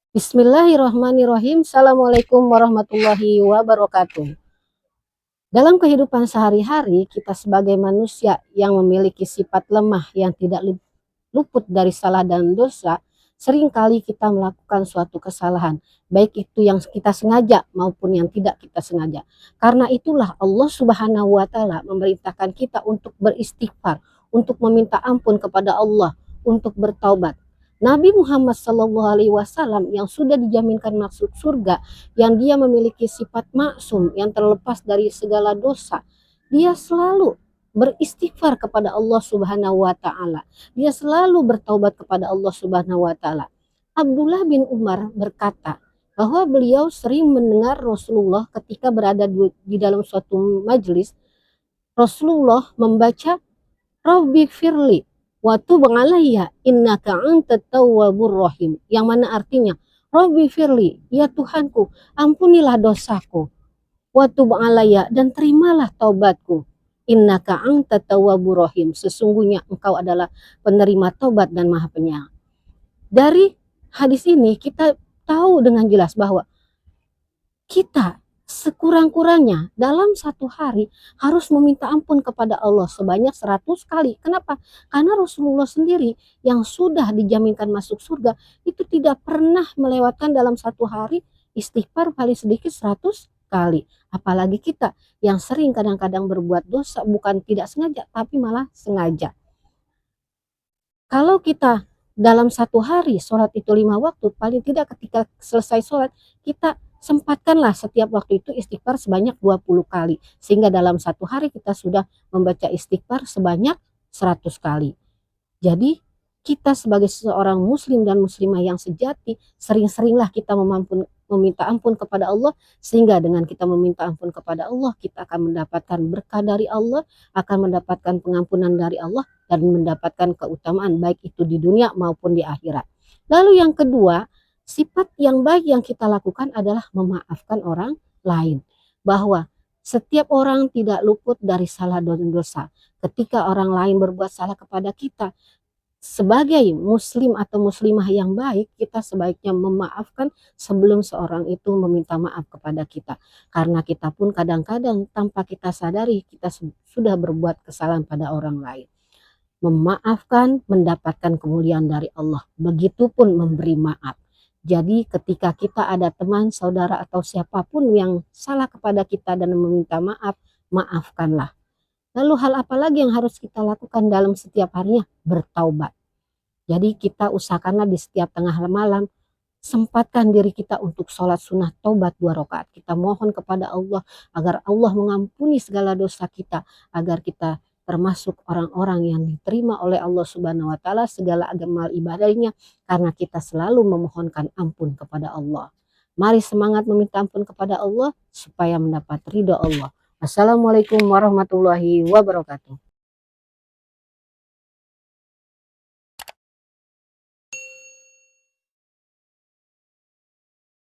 Bismillahirrahmanirrahim. Assalamualaikum warahmatullahi wabarakatuh. Dalam kehidupan sehari-hari, kita sebagai manusia yang memiliki sifat lemah yang tidak luput dari salah dan dosa, seringkali kita melakukan suatu kesalahan, baik itu yang kita sengaja maupun yang tidak kita sengaja. Karena itulah Allah Subhanahu wa Ta'ala memerintahkan kita untuk beristighfar, untuk meminta ampun kepada Allah, untuk bertaubat. Nabi Muhammad SAW yang sudah dijaminkan masuk surga, yang dia memiliki sifat maksum, yang terlepas dari segala dosa, dia selalu beristighfar kepada Allah Subhanahu wa Ta'ala. Dia selalu bertaubat kepada Allah Subhanahu wa Ta'ala. Abdullah bin Umar berkata bahwa beliau sering mendengar Rasulullah ketika berada di dalam suatu majelis. Rasulullah membaca Rabbi firli wa tub alayya innaka antat tawwabur rahim, yang mana artinya Rabbi firli, ya Tuhanku, ampunilah dosaku, wa tub alayya, dan terimalah taubatku, innaka antat tawwabur rahim, sesungguhnya engkau adalah penerima taubat dan maha penyayang. Dari hadis ini kita tahu dengan jelas bahwa kita sekurang-kurangnya dalam satu hari harus meminta ampun kepada Allah sebanyak 100 kali. Kenapa? Karena Rasulullah sendiri yang sudah dijaminkan masuk surga itu tidak pernah melewatkan dalam satu hari istighfar paling sedikit 100 kali. Apalagi kita yang sering kadang-kadang berbuat dosa, bukan tidak sengaja tapi malah sengaja. Kalau kita dalam satu hari sholat itu 5 waktu, paling tidak ketika selesai sholat kita sempatkanlah setiap waktu itu istighfar sebanyak 20 kali. Sehingga dalam satu hari kita sudah membaca istighfar sebanyak 100 kali. Jadi kita sebagai seorang muslim dan muslimah yang sejati, sering-seringlah kita meminta ampun kepada Allah. Sehingga dengan kita meminta ampun kepada Allah, kita akan mendapatkan berkah dari Allah, akan mendapatkan pengampunan dari Allah, dan mendapatkan keutamaan baik itu di dunia maupun di akhirat. Lalu yang kedua, sifat yang baik yang kita lakukan adalah memaafkan orang lain. Bahwa setiap orang tidak luput dari salah dan dosa. Ketika orang lain berbuat salah kepada kita, sebagai muslim atau muslimah yang baik, kita sebaiknya memaafkan sebelum seorang itu meminta maaf kepada kita. Karena kita pun kadang-kadang tanpa kita sadari kita sudah berbuat kesalahan pada orang lain. Memaafkan mendapatkan kemuliaan dari Allah. Begitupun memberi maaf. Jadi ketika kita ada teman, saudara atau siapapun yang salah kepada kita dan meminta maaf, maafkanlah. Lalu hal apa lagi yang harus kita lakukan dalam setiap harinya? Bertaubat. Jadi kita usahakanlah di setiap tengah malam, sempatkan diri kita untuk sholat sunnah taubat 2 rakaat. Kita mohon kepada Allah agar Allah mengampuni segala dosa kita, agar kita termasuk orang-orang yang diterima oleh Allah Subhanahu wa Ta'ala segala amal ibadahnya, karena kita selalu memohonkan ampun kepada Allah. Mari semangat meminta ampun kepada Allah supaya mendapat ridho Allah. Assalamualaikum warahmatullahi wabarakatuh.